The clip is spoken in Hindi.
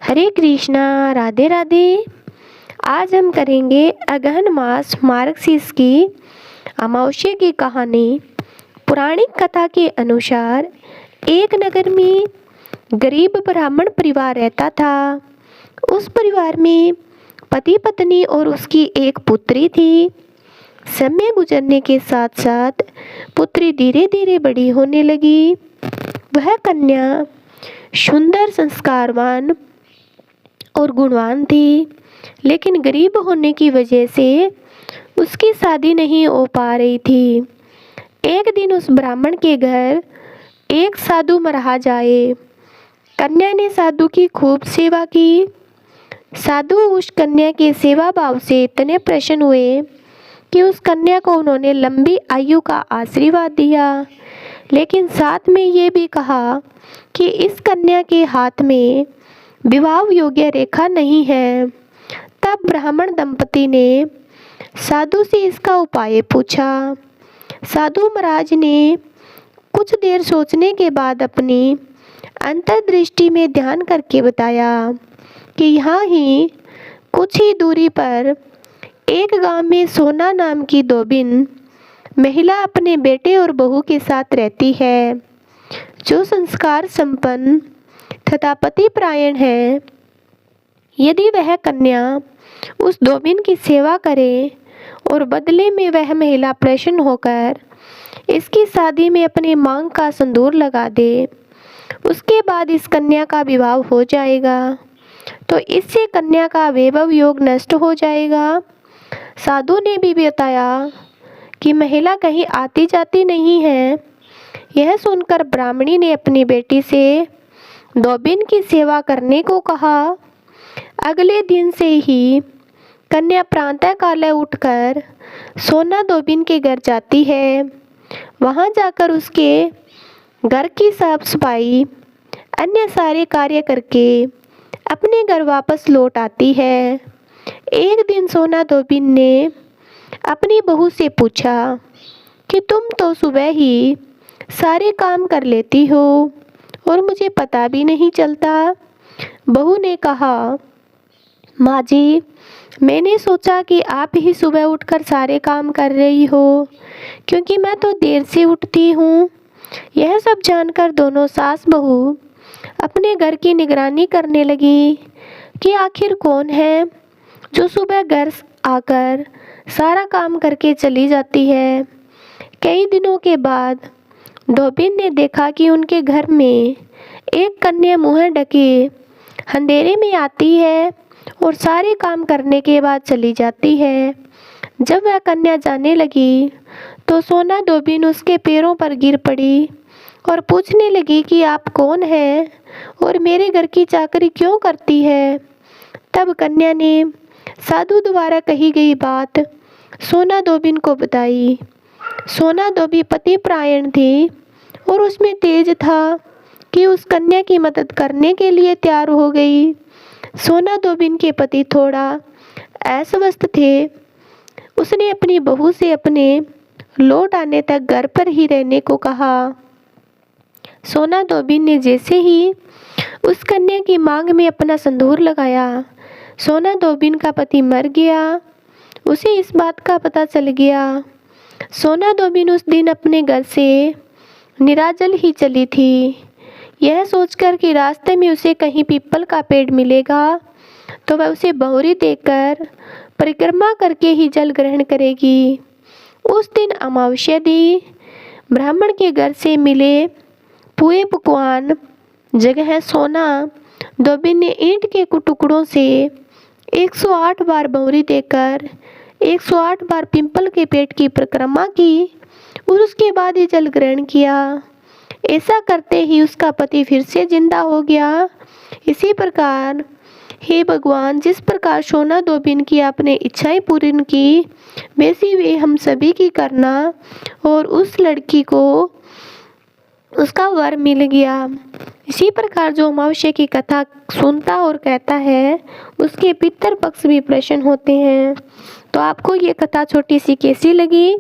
हरे कृष्णा, राधे राधे। आज हम करेंगे अगहन मास मार्गशीर्ष की अमावस्या की कहानी। पौराणिक कथा के अनुसार एक नगर में गरीब ब्राह्मण परिवार रहता था। उस परिवार में पति पत्नी और उसकी एक पुत्री थी। समय गुजरने के साथ साथ पुत्री धीरे धीरे बड़ी होने लगी। वह कन्या सुंदर, संस्कारवान और गुणवान थी, लेकिन गरीब होने की वजह से उसकी शादी नहीं हो पा रही थी। एक दिन उस ब्राह्मण के घर एक साधु महाराज आए। कन्या ने साधु की खूब सेवा की। साधु उस कन्या के सेवा भाव से इतने प्रसन्न हुए कि उस कन्या को उन्होंने लंबी आयु का आशीर्वाद दिया, लेकिन साथ में ये भी कहा कि इस कन्या के हाथ में विवाह योग्य रेखा नहीं है। तब ब्राह्मण दंपति ने साधु से इसका उपाय पूछा। साधु महाराज ने कुछ देर सोचने के बाद अपनी अंतर्दृष्टि में ध्यान करके बताया कि यहाँ ही कुछ ही दूरी पर एक गांव में सोना नाम की धोबिन महिला अपने बेटे और बहू के साथ रहती है, जो संस्कार संपन्न तथा पतिपरायण है। यदि वह कन्या उस धोबिन की सेवा करे और बदले में वह महिला प्रसन्न होकर इसकी शादी में अपने मांग का सिंदूर लगा दे, उसके बाद इस कन्या का विवाह हो जाएगा, तो इससे कन्या का वैभव योग नष्ट हो जाएगा। साधु ने भी बताया कि महिला कहीं आती जाती नहीं है। यह सुनकर ब्राह्मणी ने अपनी बेटी से धोबिन की सेवा करने को कहा। अगले दिन से ही कन्या प्रातः काल उठकर सोना धोबिन के घर जाती है। वहां जाकर उसके घर की साफ सफाई, अन्य सारे कार्य करके अपने घर वापस लौट आती है। एक दिन सोना धोबिन ने अपनी बहू से पूछा कि तुम तो सुबह ही सारे काम कर लेती हो और मुझे पता भी नहीं चलता। बहू ने कहा, माँ जी, मैंने सोचा कि आप ही सुबह उठकर सारे काम कर रही हो, क्योंकि मैं तो देर से उठती हूँ। यह सब जानकर दोनों सास बहू अपने घर की निगरानी करने लगी कि आखिर कौन है जो सुबह घर आकर सारा काम करके चली जाती है। कई दिनों के बाद धोबिन ने देखा कि उनके घर में एक कन्या मुँह ढके अंधेरे में आती है और सारे काम करने के बाद चली जाती है। जब वह कन्या जाने लगी तो सोना धोबिन उसके पैरों पर गिर पड़ी और पूछने लगी कि आप कौन हैं और मेरे घर की चाकरी क्यों करती है। तब कन्या ने साधु द्वारा कही गई बात सोना धोबिन को बताई। सोना धोबी पतिपरायण थी और उसमें तेज था कि उस कन्या की मदद करने के लिए तैयार हो गई। सोना धोबिन के पति थोड़ा अस्वस्थ थे। उसने अपनी बहू से अपने लौट आने तक घर पर ही रहने को कहा। सोना धोबिन ने जैसे ही उस कन्या की मांग में अपना सिंदूर लगाया, सोना धोबिन का पति मर गया। उसे इस बात का पता चल गया। सोना धोबिन उस दिन अपने घर से निराजल ही चली थी, यह सोचकर कि रास्ते में उसे कहीं पीपल का पेड़ मिलेगा तो वह उसे बहुरी देकर परिक्रमा करके ही जल ग्रहण करेगी। उस दिन अमावस्या थी। ब्राह्मण के घर से मिले पुए पकवान जगह सोना धोबिन ने ईंट के टुकड़ों से 108 बार बहुरी देकर 108 बार पिंपल के पेड़ की परिक्रमा की और उसके बाद ही जल ग्रहण किया। ऐसा करते ही उसका पति फिर से जिंदा हो गया। इसी प्रकार हे भगवान, जिस प्रकार सोना धोबिन की आपने इच्छाएं पूरी की, वैसी वे हम सभी की करना और उस लड़की को उसका वर मिल गया। इसी प्रकार जो अमावस्या की कथा सुनता और कहता है, उसके पितृ पक्ष भी प्रसन्न होते हैं। तो आपको ये कथा छोटी सी कैसी लगी?